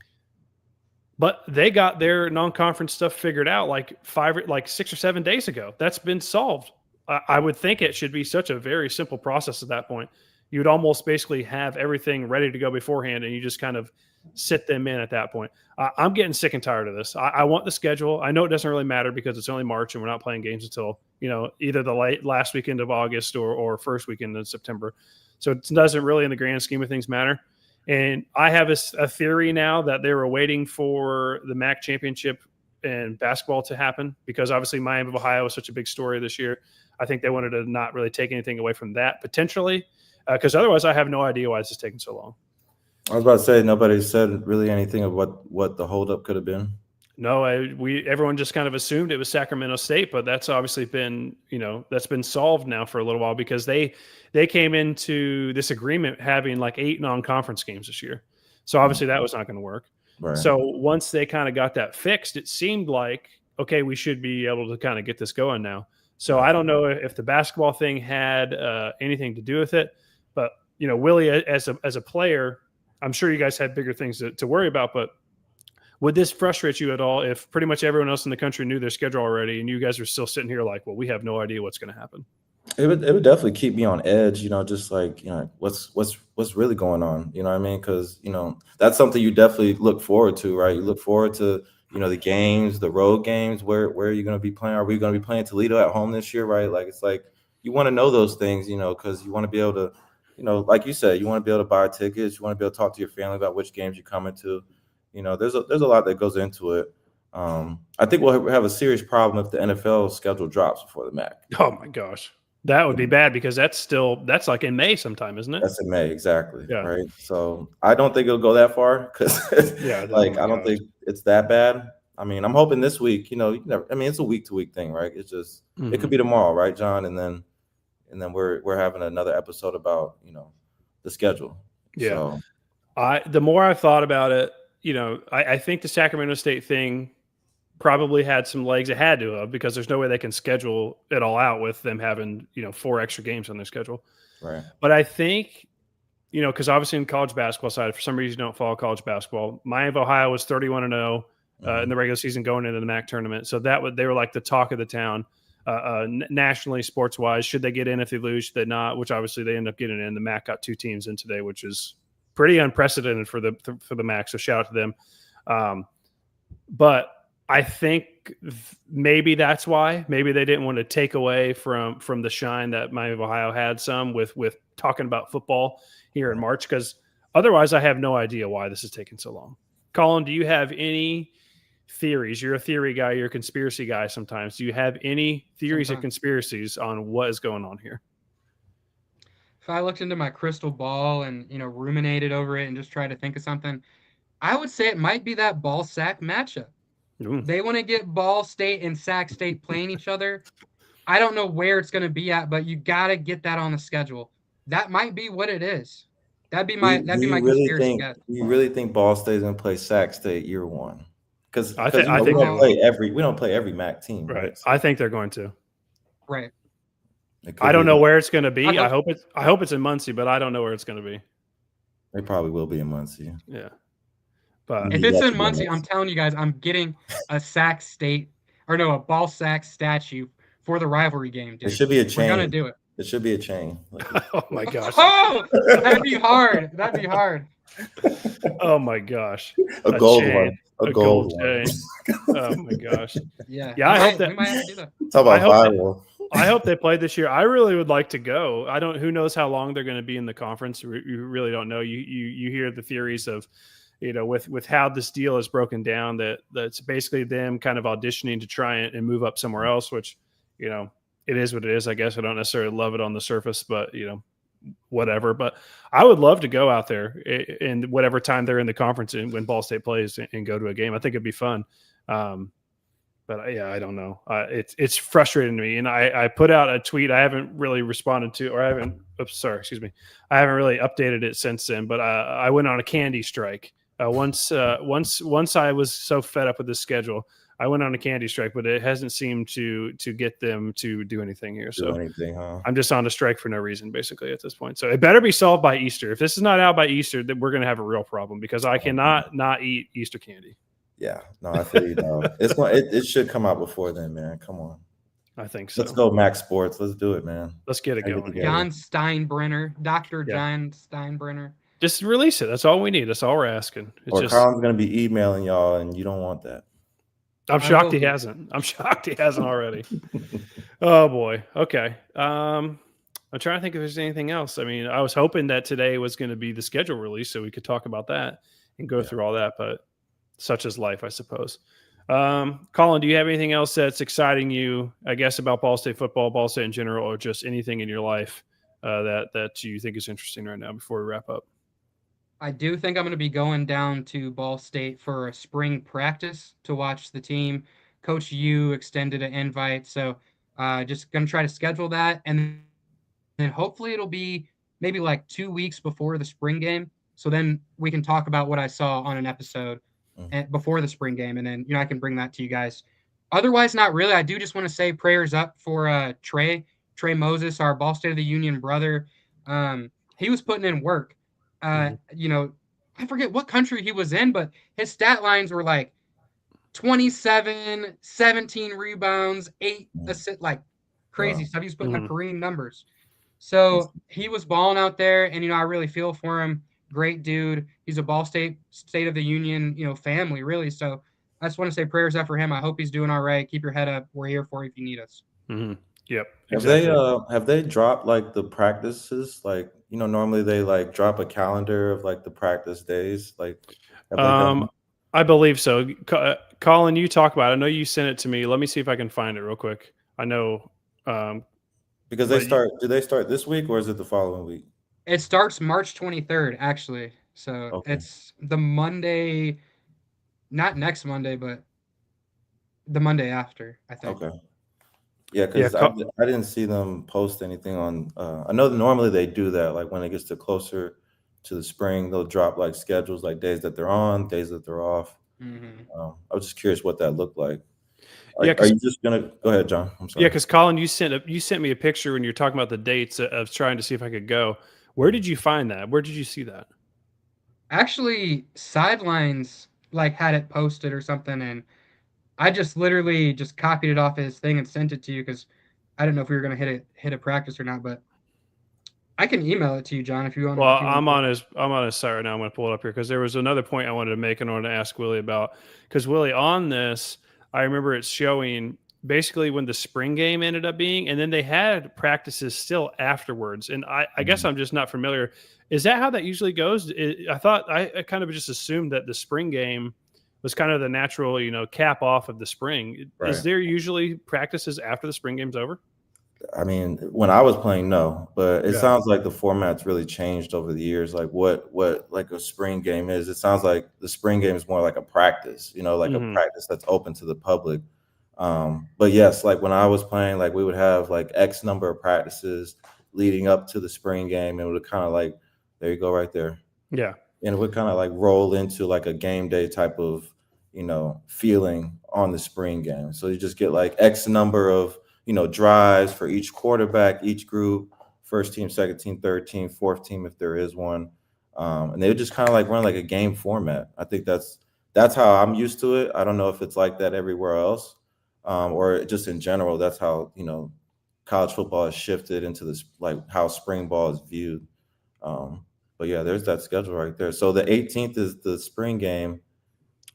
But they got their non-conference stuff figured out like 6 or 7 days ago. That's been solved. I would think it should be such a very simple process at that point. You'd almost basically have everything ready to go beforehand, and you just kind of sit them in at that point. I'm getting sick and tired of this. I want the schedule. I know it doesn't really matter because it's only March and we're not playing games until either the last weekend of August or first weekend in September. So it doesn't really, in the grand scheme of things, matter. And I have a theory now that they were waiting for the MAC championship and basketball to happen because obviously Miami of Ohio was such a big story this year. I think they wanted to not really take anything away from that potentially because otherwise I have no idea why this is taking so long. I was about to say nobody said really anything of what the holdup could have been. No, everyone just kind of assumed it was Sacramento State, but that's obviously been, that's been solved now for a little while because they came into this agreement having like 8 non-conference games this year. So obviously that was not going to work. Right. So once they kind of got that fixed, it seemed like, okay, we should be able to kind of get this going now. So I don't know if the basketball thing had anything to do with it, but Willie, as a player, I'm sure you guys had bigger things to worry about, but would this frustrate you at all if pretty much everyone else in the country knew their schedule already and you guys are still sitting here like, well, we have no idea what's going to happen? It would definitely keep me on edge, just like, what's really going on, you know what I mean? Because, that's something you definitely look forward to, right? You look forward to, the games, the road games, where are you going to be playing? Are we going to be playing Toledo at home this year, right? Like, it's like you want to know those things, because you want to be able to, like you said, you want to be able to buy tickets. You want to be able to talk to your family about which games you're coming to. There's a lot that goes into it. I think we'll have a serious problem if the NFL schedule drops before the MAC. Oh my gosh, that would be bad because that's like in May sometime, isn't it? That's in May, exactly. Yeah. Right. So I don't think it'll go that far because I don't think it's that bad. I mean, I'm hoping this week. It's a week-to-week thing, right? It's just it could be tomorrow, right, John? And then we're having another episode about the schedule. Yeah. So. The more I've thought about it, I think the Sacramento State thing probably had some legs. It had to have because there's no way they can schedule it all out with them having 4 extra games on their schedule. Right. But I think because obviously in college basketball side, for some reason you don't follow college basketball. Miami of Ohio was 31-0 in the regular season going into the MAC tournament, so they were like the talk of the town. Nationally, sports wise, should they get in if they lose? Should they not? Which obviously they end up getting in. The MAC got 2 teams in today, which is pretty unprecedented for the MAC. So shout out to them. But I think maybe that's why. Maybe they didn't want to take away from the shine that Miami of Ohio had some with talking about football here in March. Because otherwise, I have no idea why this is taking so long. Colin, do you have any theories? You're a theory guy. You're a conspiracy guy sometimes. Do you have any theories or conspiracies on what is going on here? If I looked into my crystal ball and, ruminated over it and just tried to think of something, I would say it might be that Ball Sac matchup. Ooh. They want to get Ball State and Sac State playing each other. I don't know where it's going to be at, but you got to get that on the schedule. That might be what it is. That'd be my conspiracy guess. You really think Ball State is going to play Sac State year one? Because I think we don't play every MAC team, right? I think they're going to. Right. I don't know where it's going to be. I hope it's in Muncie, but I don't know where it's going to be. They probably will be in Muncie. Yeah. But if it's in Muncie, I'm telling you guys, I'm getting a Ball Sac statue for the rivalry game. Dude. It should be a chain. We're gonna do it. It should be a chain. Oh my gosh. Oh, that'd be hard. That'd be hard. Oh my gosh. A gold chain. one. A gold chain. Oh my gosh. Yeah. Yeah. I hope that. We might have to do that. Talk about viral. I hope they play this year. I really would like to go. Who knows how long they're going to be in the conference. You really don't know. You hear the theories of, with how this deal is broken down, that's basically them kind of auditioning to try and move up somewhere else, which, it is what it is. I guess I don't necessarily love it on the surface, but whatever. But I would love to go out there in whatever time they're in the conference and when Ball State plays and go to a game. I think it'd be fun. But But yeah, I don't know. It's frustrating to me. And I put out a tweet. I haven't really responded to, or I haven't. Oops, sorry, excuse me. I haven't really updated it since then. But I went on a candy strike. Once I was so fed up with this schedule, I went on a candy strike. But it hasn't seemed to get them to do anything here. So I'm just on a strike for no reason, basically, at this point. So it better be solved by Easter. If this is not out by Easter, then we're going to have a real problem because I cannot not eat Easter candy. Yeah, no, I feel you. It should come out before then, man. Come on. I think so. Let's go Max Sports. Let's do it, man. Let's get it going. John Steinbrenner, Dr. John Steinbrenner. Just release it. That's all we need. That's all we're asking. Colin's going to be emailing y'all, and you don't want that. I'm shocked he hasn't. I'm shocked he hasn't already. Oh, boy. Okay. I'm trying to think if there's anything else. I mean, I was hoping that today was going to be the schedule release so we could talk about that and go through all that, but such is life, I suppose. Colin, do you have anything else that's exciting you, I guess, about Ball State football, Ball State in general, or just anything in your life that you think is interesting right now before we wrap up? I do think I'm going to be going down to Ball State for a spring practice to watch the team. Coach Yu extended an invite, so just going to try to schedule that, and then hopefully it'll be maybe like 2 weeks before the spring game, so then we can talk about what I saw on an episode before the spring game, and then I can bring that to you guys. Otherwise, not really. I do just want to say prayers up for Trey Moses, our Ball State of the Union brother. He was putting in work. I forget what country he was in, but his stat lines were like 27, 17 rebounds, 8 assists, like crazy stuff. He was putting up career numbers. So he was balling out there, and I really feel for him. Great dude. He's a Ball State of the Union, family, really. So I just want to say prayers up for him. I hope he's doing all right. Keep your head up. We're here for you if you need us. Mm-hmm. Yep. Exactly. Have they dropped like the practices? Like, normally they like drop a calendar of like the practice days. Like, I believe so. Colin, you talk about it. I know you sent it to me. Let me see if I can find it real quick. I know. Because do they start this week or is it the following week? It starts March 23rd, actually. So It's the Monday, not next Monday, but the Monday after, I think. Okay. Yeah, because I didn't see them post anything on. I know that normally they do that. Like when it gets closer to the spring, they'll drop like schedules, like days that they're on, days that they're off. I was just curious what that looked like. Are you just gonna go ahead, John? I'm sorry. Yeah, because Colin, you sent me a picture when you're talking about the dates of trying to see if I could go. Where did you find that? Where did you see that? Actually, Sidelines had it posted or something, and I just literally just copied it off his thing and sent it to you because I didn't know if we were going to hit a practice or not, but I can email it to you, John, if you want. Well, I'm on his site right now. I'm going to pull it up here because there was another point I wanted to make in order to ask Willie about. Because Willie, on this, I remember it showing basically when the spring game ended up being, and then they had practices still afterwards. And I guess I'm just not familiar. Is that how that usually goes? I kind of just assumed that the spring game was kind of the natural, cap off of the spring. Right. Is there usually practices after the spring game's over? I mean, when I was playing, no, but it sounds like the format's really changed over the years. Like what like a spring game is, it sounds like the spring game is more like a practice, like a practice that's open to the public. But yes, like when I was playing, like we would have like X number of practices leading up to the spring game, and it would kind of like, there you go right there. Yeah. And it would kind of like roll into like a game day type of, feeling on the spring game. So you just get like X number of, drives for each quarterback, each group, first team, second team, third team, fourth team, if there is one. And they would just kind of like run like a game format. I think that's how I'm used to it. I don't know if it's like that everywhere else, or just in general, that's how, college football has shifted into this, like how spring ball is viewed. But yeah, there's that schedule right there. So the 18th is the spring game.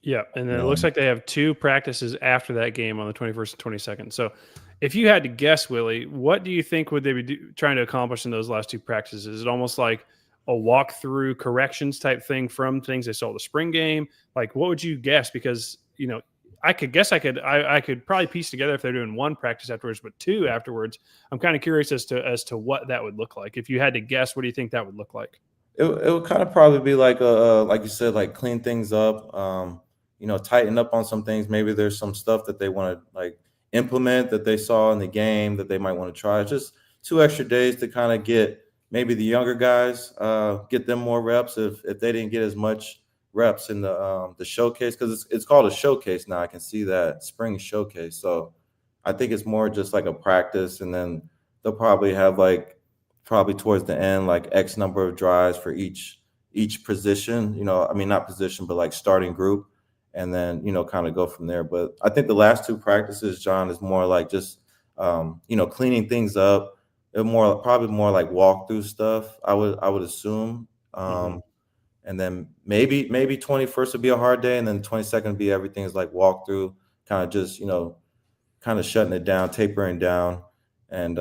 Yeah, and then it looks like they have 2 practices after that game on the 21st and 22nd. So if you had to guess, Willie, what do you think would they be trying to accomplish in those last 2 practices? Is it almost like a walkthrough corrections type thing from things they saw the spring game? Like, what would you guess? Because, I could probably piece together if they're doing 1 practice afterwards, but 2 afterwards. I'm kind of curious as to what that would look like. If you had to guess, what do you think that would look like? It would kind of probably be like like you said, like clean things up. tighten up on some things. Maybe there's some stuff that they want to like implement that they saw in the game that they might want to try. Just 2 extra days to kind of get maybe the younger guys, get them more reps if they didn't get as much reps in the showcase, because it's called a showcase now. I can see that, spring showcase. So I think it's more just like a practice, and then they'll probably have probably towards the end like X number of drives for each position. I mean, not position, but like starting group, and then kind of go from there. But I think the last 2 practices, John, is more like just cleaning things up. Probably more like walkthrough stuff, I would assume. And then maybe 21st would be a hard day, and then 22nd would be everything is like walkthrough, kind of just kind of shutting it down, tapering down, and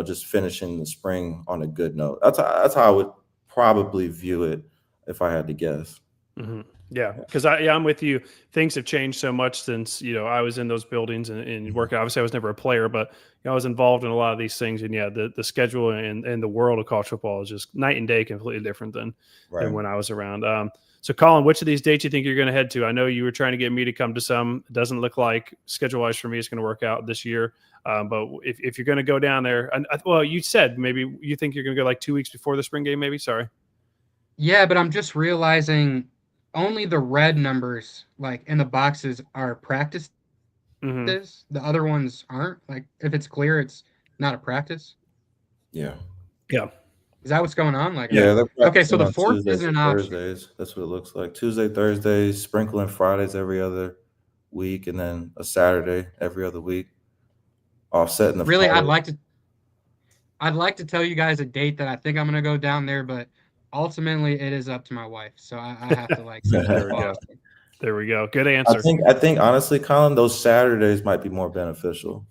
just finishing the spring on a good note. That's how I would probably view it if I had to guess. Mm-hmm. Yeah, because I'm with you. Things have changed so much since I was in those buildings and working. Obviously, I was never a player, but I was involved in a lot of these things. And the schedule and the world of college football is just night and day, completely different than when I was around. So, Colin, which of these dates do you think you're going to head to? I know you were trying to get me to come to some. It doesn't look like schedule-wise for me it's going to work out this year. But if you're going to go down there, well, you said maybe you think you're going to go like 2 weeks before the spring game. Maybe. Sorry. Yeah, but I'm just realizing only the red numbers, like in the boxes, are practice. The other ones aren't. Like if it's clear, it's not a practice. Yeah. Is that what's going on? Like, yeah. Okay, so the 4th Tuesdays isn't an Thursdays. option. That's what it looks like. Tuesday, Thursdays, sprinkling Fridays every other week, and then a Saturday every other week. Offsetting the really, Friday. I'd like to tell you guys a date that I think I'm gonna go down there, but ultimately it is up to my wife. So I have to like. There we go. Good answer. I think honestly, Colin, those Saturdays might be more beneficial.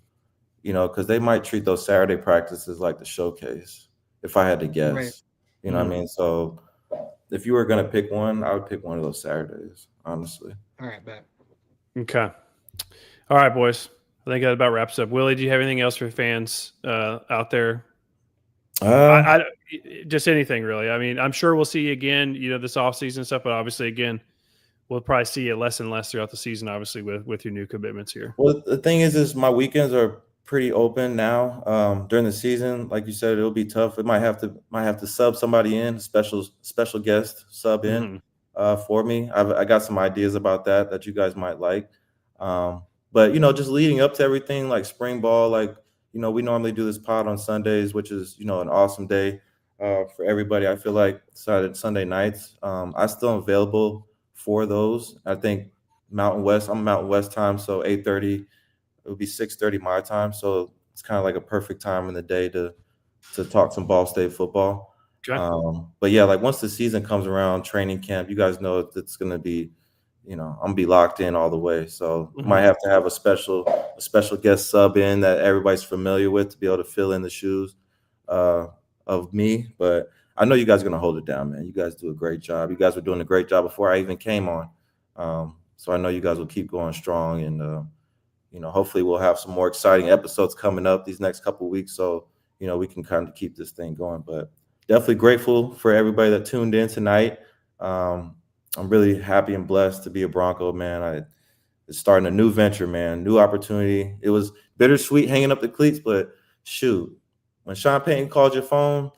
Because they might treat those Saturday practices like the showcase. If I had to guess, Right. You know what I mean? So if you were going to pick one, I would pick one of those Saturdays, honestly. All right, bet. Okay. All right, boys. I think that about wraps up. Willie, do you have anything else for fans out there? Just anything, really. I mean, I'm sure we'll see you again, this offseason stuff, but obviously, again, we'll probably see you less and less throughout the season, obviously, with your new commitments here. Well, the thing is my weekends are pretty open now. During the season, like you said, it'll be tough. It might have to sub somebody in, special guest sub in for me. I got some ideas about that you guys might like. But just leading up to everything, like spring ball, like we normally do this pod on Sundays, which is an awesome day for everybody. I feel like Sunday nights. I'm still available for those. I think Mountain West. I'm Mountain West time, so 8:30. It would be 6:30 my time, so it's kind of like a perfect time in the day to talk some Ball State football. Okay. But yeah, like once the season comes around, training camp, you guys know it's going to be, I'm gonna be locked in all the way. So might have to have a special guest sub in that everybody's familiar with to be able to fill in the shoes of me. But I know you guys are gonna hold it down, man. You guys do a great job. You guys were doing a great job before I even came on. So I know you guys will keep going strong, and hopefully we'll have some more exciting episodes coming up these next couple of weeks. So, we can kind of keep this thing going, but definitely grateful for everybody that tuned in tonight. I'm really happy and blessed to be a Bronco, man. It's starting a new venture, man, new opportunity. It was bittersweet hanging up the cleats, but shoot, when Sean Payton called your phone,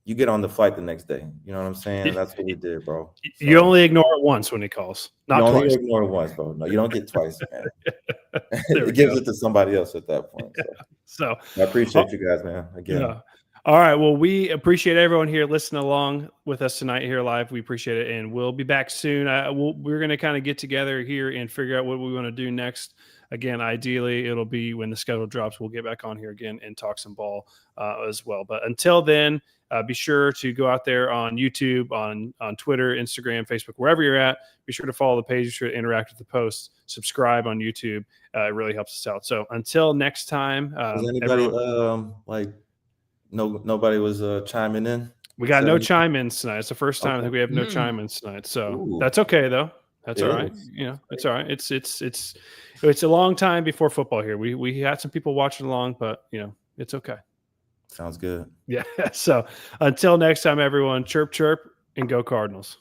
you get on the flight the next day. You know what I'm saying? That's what we did, bro. So, you only ignore it once when he calls, not twice. You only ignore it once, bro. No, you don't get twice, man. It gives it to somebody else at that point. So I appreciate you guys, man. Again. Yeah. All right. Well, we appreciate everyone here listening along with us tonight here live. We appreciate it, and we'll be back soon. We're going to kind of get together here and figure out what we want to do next. Again, ideally, it'll be when the schedule drops. We'll get back on here again and talk some ball as well. But until then, be sure to go out there on YouTube, on Twitter, Instagram, Facebook, wherever you're at. Be sure to follow the page. Be sure to interact with the posts. Subscribe on YouTube. It really helps us out. So until next time, does anybody nobody was chiming in? We got no chime-ins tonight. It's the first time I think we have no chime-ins tonight. So that's okay though. That's all right. It's all right. It's a long time before football here. We had some people watching along, but it's okay. Sounds good. Yeah. So until next time, everyone, chirp, chirp, and go Cardinals.